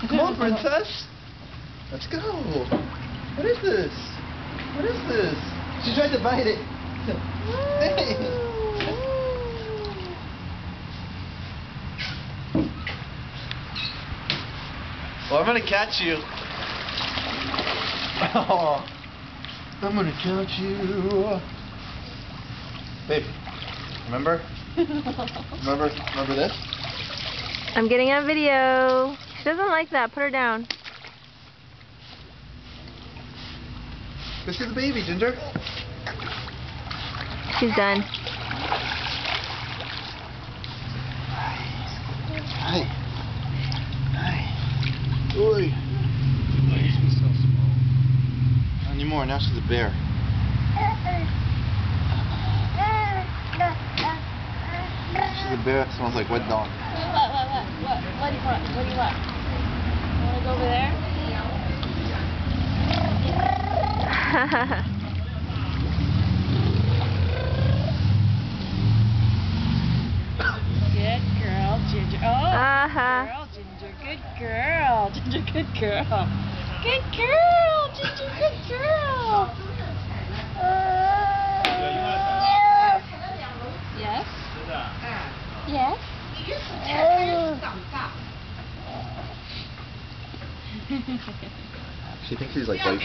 Come on, princess. Let's go. What is this? What is this? She tried to bite it. Hey. Well, I'm gonna catch you. Oh, I'm gonna catch you. Babe, remember? Remember this? I'm getting on video. She doesn't like that. Put her down. Go see the baby, Ginger. She's done. Hi. Hi. Oi. Why is she so small? Not anymore. Now she's a bear. She's a bear that smells like wet dog. What do you want? What do you want? You want to go over there? Good girl, Ginger. Oh, good girl, Ginger. Good girl. Ginger, good girl. Good girl, Ginger. Good girl. Yes? Yes? She thinks she's like biting it.